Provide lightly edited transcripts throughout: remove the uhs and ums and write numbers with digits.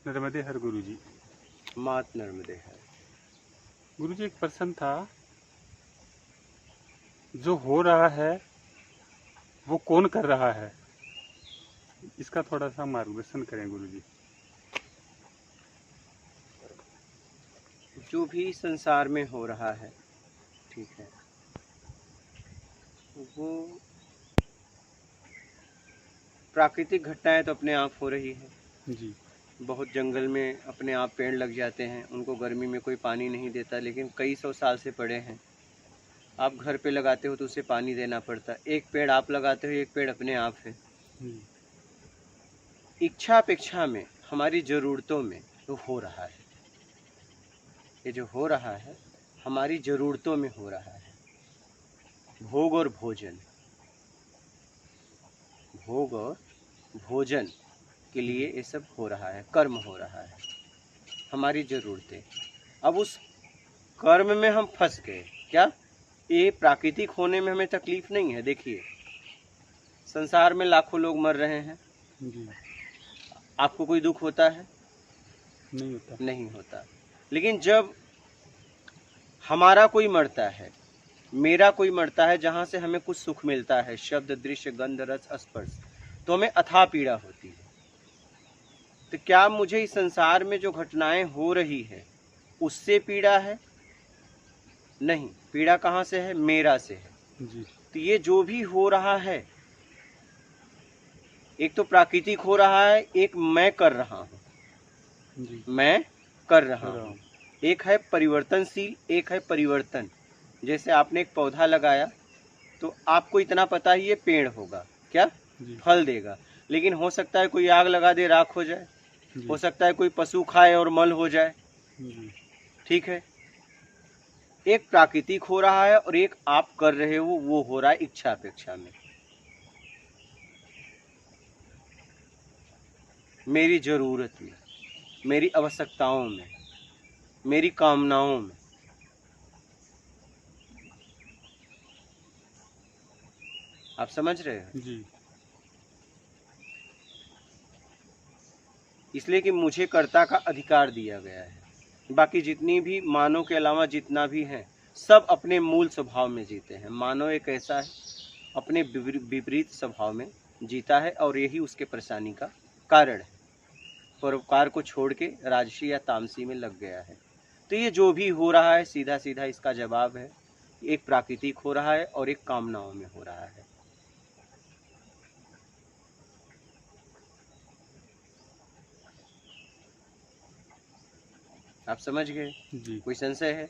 नर्मदे हर गुरुजी। मात नर्मदे हर। गुरुजी, एक प्रश्न था, जो हो रहा है वो कौन कर रहा है, इसका थोड़ा सा मार्गदर्शन करें गुरुजी। जो भी संसार में हो रहा है, ठीक है, वो प्राकृतिक घटनाएं तो अपने आप हो रही है जी। बहुत जंगल में अपने आप पेड़ लग जाते हैं, उनको गर्मी में कोई पानी नहीं देता, लेकिन कई सौ साल से पड़े हैं। आप घर पे लगाते हो तो उसे पानी देना पड़ता है। एक पेड़ आप लगाते हो, एक पेड़ अपने आप है। इच्छा अपेक्षा में, हमारी ज़रूरतों में तो हो रहा है। ये जो हो रहा है हमारी ज़रूरतों में हो रहा है। भोग और भोजन, भोग और भोजन के लिए ये सब हो रहा है, कर्म हो रहा है, हमारी ज़रूरतें। अब उस कर्म में हम फंस गए। क्या ये प्राकृतिक होने में हमें तकलीफ नहीं है? देखिए, संसार में लाखों लोग मर रहे हैं जी। आपको कोई दुख होता है? नहीं होता। नहीं होता। लेकिन जब हमारा कोई मरता है, मेरा कोई मरता है, जहाँ से हमें कुछ सुख मिलता है, शब्द, दृश्य, गंध, रस, स्पर्श, तो हमें अथाह पीड़ा होती है। तो क्या मुझे इस संसार में जो घटनाएं हो रही है उससे पीड़ा है? नहीं, पीड़ा कहाँ से है? मेरा से है। जी। तो ये जो भी हो रहा है, एक तो प्राकृतिक हो रहा है, एक मैं कर रहा हूँ। जी। मैं कर रहा हूँ। एक है परिवर्तनशील, एक है परिवर्तन। जैसे आपने एक पौधा लगाया तो आपको इतना पता ही ये पेड़ होगा, क्या फल देगा, लेकिन हो सकता है कोई आग लगा दे, राख हो जाए, हो सकता है कोई पशु खाए और मल हो जाए। ठीक है, एक प्राकृतिक हो रहा है और एक आप कर रहे हो, वो हो रहा है इच्छा अपेक्षा में, मेरी जरूरत में, मेरी आवश्यकताओं में, मेरी कामनाओं में। आप समझ रहे हो? जी। इसलिए कि मुझे कर्ता का अधिकार दिया गया है। बाकी जितनी भी मानव के अलावा जितना भी है, सब अपने मूल स्वभाव में जीते हैं। मानव एक ऐसा है, अपने विपरीत स्वभाव में जीता है और यही उसके परेशानी का कारण है। परोपकार को छोड़ के राजसी या तामसी में लग गया है। तो ये जो भी हो रहा है, सीधा सीधा इसका जवाब है, एक प्राकृतिक हो रहा है और एक कामनाओं में हो रहा है। आप समझ गए? जी। कोई संशय है?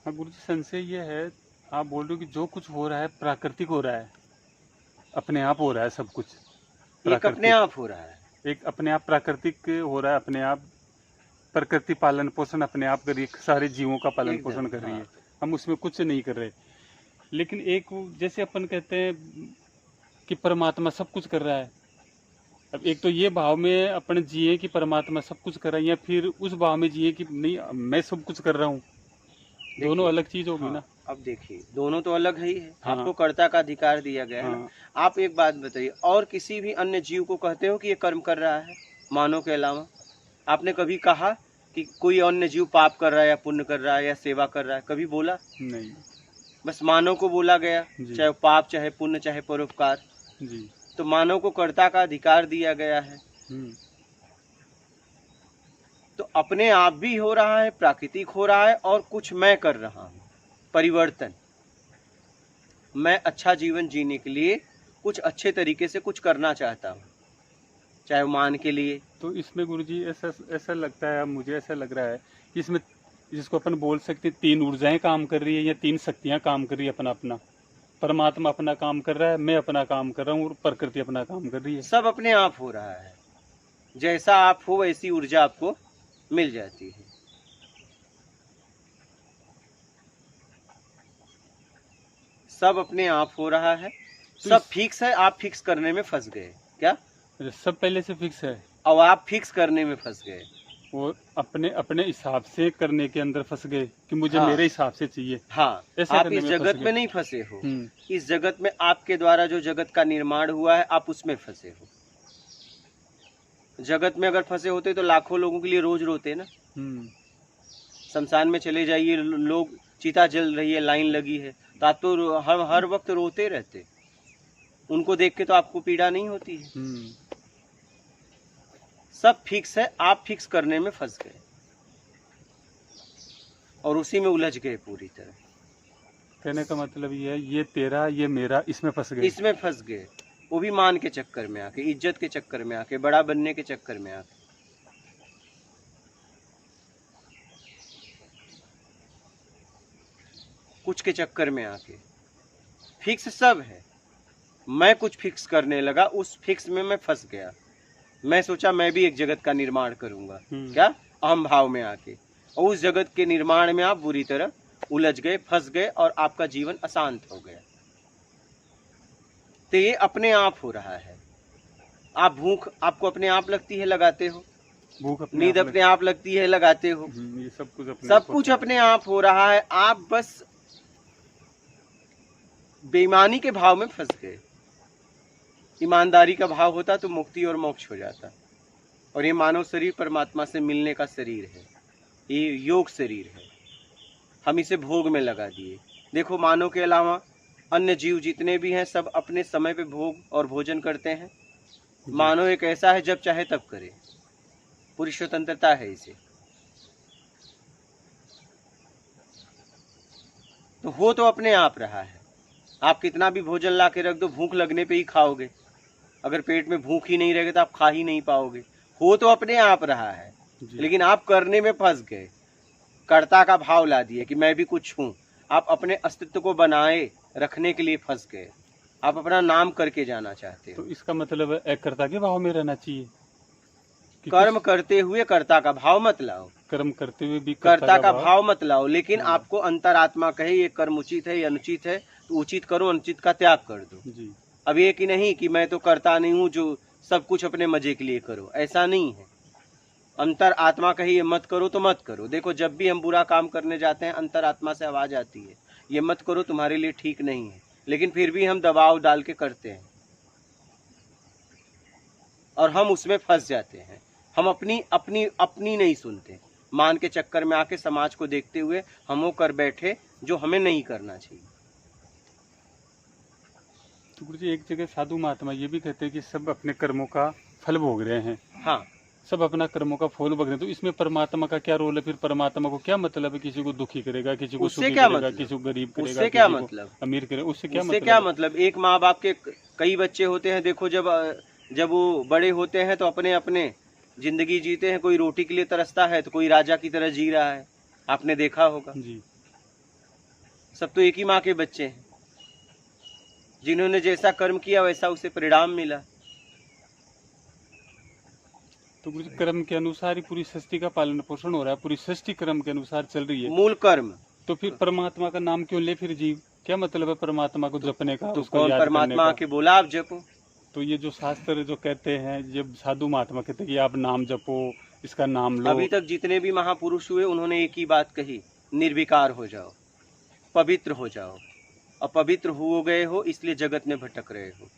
हाँ गुरु जी, संशय ये है, आप बोल रहे हो कि जो कुछ हो रहा है प्राकृतिक हो रहा है, अपने आप हो रहा है सब कुछ एक अपने आप हो रहा है, एक अपने आप प्राकृतिक हो रहा है, अपने आप प्रकृति पालन पोषण अपने आप कर रही है, सारे जीवों का पालन पोषण कर रही है। हम उसमें कुछ नहीं कर रहे। लेकिन एक जैसे अपन कहते हैं कि परमात्मा सब कुछ कर रहा है, अब एक तो ये भाव में अपन जिए कि परमात्मा सब कुछ कर रहा है, या फिर उस भाव में जिए कि नहीं मैं सब कुछ कर रहा हूँ, दोनों अलग चीज होगी ना। अब देखिए, दोनों तो अलग ही है। आपको कर्ता का अधिकार दिया गया है ना। आप एक बात बताइए, और किसी भी अन्य जीव को कहते हो कि ये कर्म कर रहा है मानव के अलावा? आपने कभी कहा कि कोई अन्य जीव पाप कर रहा है या पुण्य कर रहा है या सेवा कर रहा है? कभी बोला? नहीं। बस मानव को बोला गया, चाहे पाप, चाहे पुण्य, चाहे परोपकार। तो मानव को कर्ता का अधिकार दिया गया है। तो अपने आप भी हो रहा है, प्राकृतिक हो रहा है, और कुछ मैं कर रहा हूँ, परिवर्तन। मैं अच्छा जीवन जीने के लिए कुछ अच्छे तरीके से कुछ करना चाहता हूँ, चाहे मान के लिए। तो इसमें गुरुजी ऐसा लगता है, मुझे ऐसा लग रहा है कि इसमें जिसको अपन बोल सकते हैं तीन ऊर्जाएं काम कर रही है या तीन शक्तियां काम कर रही है। अपना अपना परमात्मा अपना काम कर रहा है, मैं अपना काम कर रहा हूँ, और प्रकृति अपना काम कर रही है। सब अपने आप हो रहा है। जैसा आप हो वैसी ऊर्जा आपको मिल जाती है। सब अपने आप हो रहा है, सब फिक्स है। आप फिक्स करने में फंस गए। क्या सब पहले से फिक्स है? अब आप फिक्स करने में फंस गए और अपने हिसाब से करने के अंदर फंस गए कि मुझे मेरे हिसाब से चाहिए। हाँ, आप इस जगत में नहीं फंसे हो। इस जगत में आपके द्वारा जो जगत का निर्माण हुआ है, आप उसमें फंसे हो। जगत में अगर फंसे होते तो लाखों लोगों के लिए रोज रोते ना। शमशान में चले जाइए, लोग चिता जल रही है, लाइन लगी है, तो आप तो हर वक्त रोते रहते। उनको देख के तो आपको पीड़ा नहीं होती है। सब फिक्स है, आप फिक्स करने में फंस गए और उसी में उलझ गए पूरी तरह। कहने का मतलब ये है, ये तेरा ये मेरा, इसमें फंस गए। इसमें फंस गए, वो भी मान के चक्कर में आके, इज्जत के चक्कर में आके, बड़ा बनने के चक्कर में आके। कुछ के चक्कर में आके। फिक्स सब है, मैं कुछ फिक्स करने लगा, उस फिक्स में मैं फंस गया। मैं सोचा मैं भी एक जगत का निर्माण करूंगा, क्या अहम भाव में आके, और उस जगत के निर्माण में आप बुरी तरह उलझ गए, फंस गए और आपका जीवन अशांत हो गया। तो ये अपने आप हो रहा है। आप भूख आपको अपने आप लगती है, लगाते हो। भूख नींद अपने आप लगती है, लगाते हो। ये सब कुछ अपने आप हो रहा है। आप बस बेईमानी के भाव में फंस गए। ईमानदारी का भाव होता तो मुक्ति और मोक्ष हो जाता। और ये मानव शरीर परमात्मा से मिलने का शरीर है, ये योग शरीर है। हम इसे भोग में लगा दिए। देखो, मानव के अलावा अन्य जीव जितने भी हैं सब अपने समय पे भोग और भोजन करते हैं। मानव एक ऐसा है जब चाहे तब करे, पूरी स्वतंत्रता है इसे। तो हो तो अपने आप रहा है। आप कितना भी भोजन ला के रख दो, भूख लगने पे ही खाओगे। अगर पेट में भूख ही नहीं रहेगी तो आप खा ही नहीं पाओगे। हो तो अपने आप रहा है, लेकिन आप करने में फंस गए, कर्ता का भाव ला दिए कि मैं भी कुछ हूं। आप अपने अस्तित्व को बनाए रखने के लिए फंस गए। आप अपना नाम करके जाना चाहते हो। तो इसका मतलब है एक कर्ता के भाव में रहना चाहिए। कर्म करते हुए कर्ता का भाव मत लाओ, कर्म करते हुए भी कर्ता का भाव मत लाओ। लेकिन आपको अंतरात्मा कहे ये कर्म उचित है, ये अनुचित है, तो उचित करो, अनुचित का त्याग कर दो जी। अब ये कि नहीं कि मैं तो करता नहीं हूँ, जो सब कुछ अपने मजे के लिए करो, ऐसा नहीं है। अंतर आत्मा कही ये मत करो तो मत करो। देखो, जब भी हम बुरा काम करने जाते हैं अंतर आत्मा से आवाज आती है, ये मत करो, तुम्हारे लिए ठीक नहीं है, लेकिन फिर भी हम दबाव डाल के करते हैं और हम उसमें फंस जाते हैं। हम अपनी नहीं सुनते, मान के चक्कर में आके समाज को देखते हुए हम वो कर बैठे जो हमें नहीं करना चाहिए। तो गुरु जी, एक जगह साधु महात्मा ये भी कहते हैं कि सब अपने कर्मों का फल भोग रहे हैं। हाँ, सब अपना कर्मों का फल भोग रहे हैं। तो इसमें परमात्मा का क्या रोल है? फिर परमात्मा को क्या मतलब है? किसी को दुखी करेगा, किसी को सुखी करेगा, किसी को गरीब करेगा, उससे क्या मतलब? अमीर करेगा, उससे क्या मतलब? एक माँ बाप के कई बच्चे होते हैं। देखो, जब वो बड़े होते हैं तो अपने अपने जिंदगी जीते हैं। कोई रोटी के लिए तरसता है तो कोई राजा की तरह जी रहा है, आपने देखा होगा जी। सब तो एक ही माँ के बच्चे हैं, जिन्होंने जैसा कर्म किया वैसा उसे परिणाम मिला। तो कर्म के अनुसार ही पूरी सृष्टि का पालन पोषण हो रहा है, पूरी सृष्टि कर्म के अनुसार चल रही है, मूल कर्म। तो फिर परमात्मा का नाम क्यों ले फिर जीव? क्या मतलब है परमात्मा को जपने का? तो कौन परमात्मा के बोला आप जपो? तो ये जो शास्त्र जो कहते हैं, जब साधु महात्मा कहते हैं कि आप नाम जपो, इसका नाम लो। अभी तक जितने भी महापुरुष हुए उन्होंने एक ही बात कही, निर्विकार हो जाओ, पवित्र हो जाओ। अपवित्र हो गए हो इसलिए जगत में भटक रहे हो।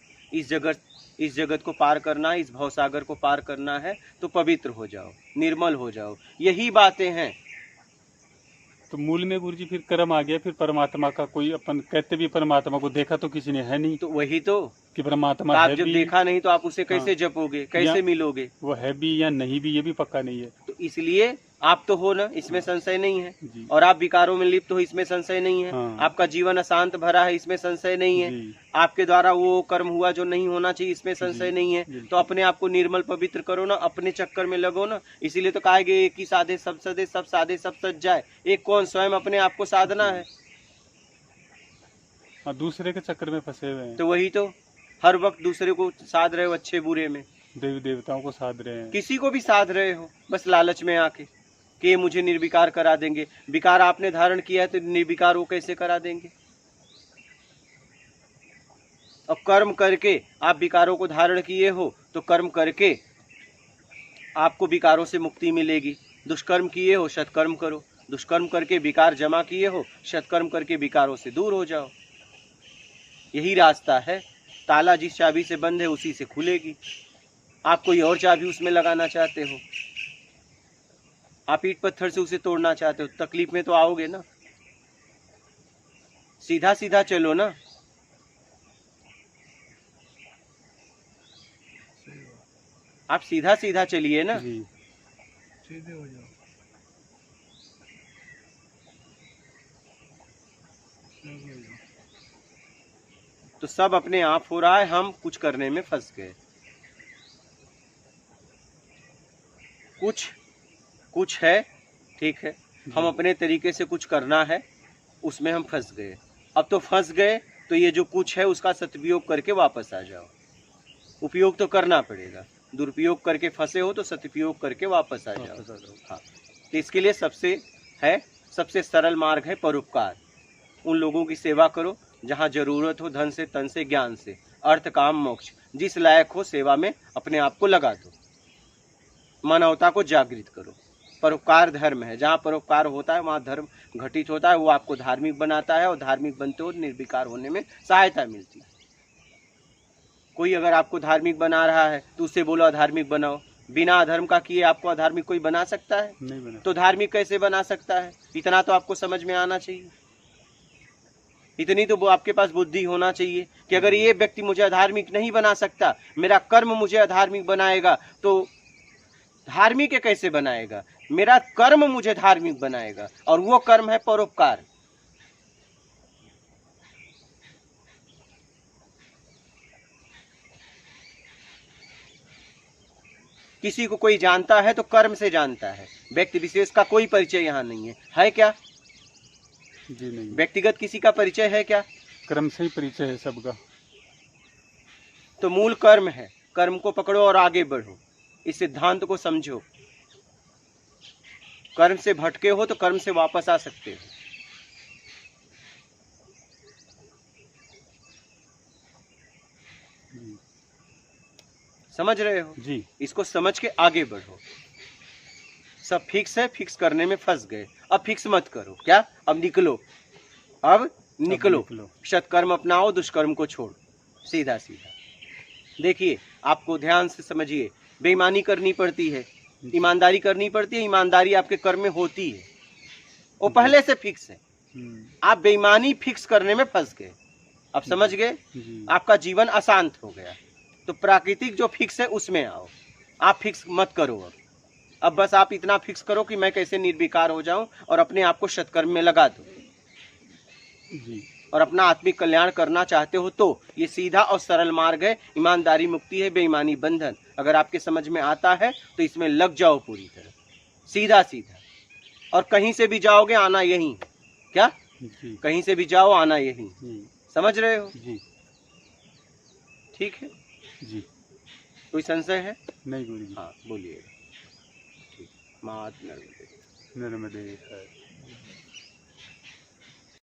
इस जगत को पार करना है, इस भवसागर को पार करना है तो पवित्र हो जाओ, निर्मल हो जाओ। यही बातें हैं। तो मूल में गुरुजी फिर कर्म आ गया। फिर परमात्मा का कोई, अपन कहते भी परमात्मा को देखा तो किसी ने है नहीं। तो वही तो कि परमात्मा आप जब देखा नहीं तो आप उसे कैसे जपोगे, कैसे मिलोगे? वो है भी या नहीं भी ये भी पक्का नहीं है। तो इसलिए आप तो हो ना, इसमें संशय नहीं है। और आप विकारों में लिप्त हो, इसमें संशय नहीं है। आपका जीवन अशांत भरा है, इसमें संशय नहीं है। आपके द्वारा वो कर्म हुआ जो नहीं होना चाहिए, इसमें संशय नहीं है। तो अपने आप को निर्मल पवित्र करो ना, अपने चक्कर में लगो ना। इसीलिए तो कहा गया, एक ही साधे सब सदे, सब साधे सब सज जाए। एक कौन? स्वयं अपने आप को साधना है। दूसरे के चक्कर में फंसे हुए हैं। तो वही तो, हर वक्त दूसरे को साध रहे हो, अच्छे बुरे में देवी देवताओं को साध रहे हैं, किसी को भी साध रहे हो, बस लालच में आके कि मुझे निर्विकार करा देंगे। विकार आपने धारण किया है तो निर्विकार वो कैसे करा देंगे? और कर्म करके आप विकारों को धारण किए हो तो कर्म करके आपको विकारों से मुक्ति मिलेगी। दुष्कर्म किए हो, सत्कर्म करो। दुष्कर्म करके विकार जमा किए हो, सत्कर्म करके विकारों से दूर हो जाओ। यही रास्ता है। ताला जिस चाबी से बंद है उसी से खुलेगी। आप कोई और चाबी उसमें लगाना चाहते हो, आप ईंट पत्थर से उसे तोड़ना चाहते हो, तकलीफ में तो आओगे ना। सीधा सीधा चलो ना। आप सीधा सीधा चलिए ना। जी सीधे हो जाओ, सीधे हो जाओ। तो सब अपने आप हो रहा है, हम कुछ करने में फंस गए। कुछ है, ठीक है, हम अपने तरीके से कुछ करना है, उसमें हम फंस गए। अब तो फंस गए, तो ये जो कुछ है उसका सदुपयोग करके वापस आ जाओ। उपयोग तो करना पड़ेगा, दुरुपयोग करके फंसे हो तो सदुपयोग करके वापस आ जाओ। हाँ, तो इसके लिए सबसे सरल मार्ग है परोपकार। उन लोगों की सेवा करो जहाँ जरूरत हो, धन से, तन से, ज्ञान से, अर्थ, काम, मोक्ष, जिस लायक हो सेवा में अपने आप को लगा दो। मानवता को जागृत करो। परोपकार धर्म है, जहाँ परोपकार होता है वहाँ धर्म घटित होता है। वो आपको धार्मिक बनाता है और धार्मिक बनते हो निर्विकार होने में सहायता मिलती है। कोई अगर आपको धार्मिक बना रहा है तो उससे बोलो अधार्मिक बनाओ। बिना अधर्म का किए आपको अधार्मिक कोई बना सकता है? नहीं बना। तो धार्मिक कैसे बना सकता है? इतना तो आपको समझ में आना चाहिए। इतनी तो वो आपके पास बुद्धि होना चाहिए कि अगर ये व्यक्ति मुझे अधार्मिक नहीं बना सकता, मेरा कर्म मुझे अधार्मिक बनाएगा, तो धार्मिक कैसे बनाएगा? मेरा कर्म मुझे धार्मिक बनाएगा, और वो कर्म है परोपकार। किसी को कोई जानता है तो कर्म से जानता है, व्यक्ति विशेष का कोई परिचय यहाँ नहीं है क्या? जी नहीं। व्यक्तिगत किसी का परिचय है क्या? कर्म से ही परिचय है सबका। तो मूल कर्म है, कर्म को पकड़ो और आगे बढ़ो। इस सिद्धांत को समझो। कर्म से भटके हो तो कर्म से वापस आ सकते हो। जी। समझ रहे हो? जी। इसको समझ के आगे बढ़ो। सब फिक्स है, फिक्स करने में फंस गए। अब फिक्स मत करो। क्या? अब निकलो, अब निकलो। सत्कर्म अपनाओ, दुष्कर्म को छोड़ो। सीधा सीधा देखिए, आपको ध्यान से समझिए। बेईमानी करनी पड़ती है, ईमानदारी करनी पड़ती है। ईमानदारी आपके कर्म में होती है, वो पहले से फिक्स है। आप बेईमानी फिक्स करने में फंस गए। अब समझ गए? आपका जीवन अशांत हो गया। तो प्राकृतिक जो फिक्स है उसमें आओ। आप फिक्स मत करो। अब बस आप इतना फिक्स करो कि मैं कैसे निर्विकार हो जाऊं और अपने आप को सत्कर्म में लगा दूं। जी। और अपना आत्मिक कल्याण करना चाहते हो तो ये सीधा और सरल मार्ग है। ईमानदारी मुक्ति है, बेईमानी बंधन। अगर आपके समझ में आता है तो इसमें लग जाओ पूरी तरह, सीधा सीधा। और कहीं से भी जाओगे आना यही है। क्या? जी। कहीं से भी जाओ आना यही। समझ रहे हो? जी। ठीक है जी। कोई संशय है? नहीं गुरु जी। हाँ बोलिए। ठीक। मात नर्मदे। नर्मदे।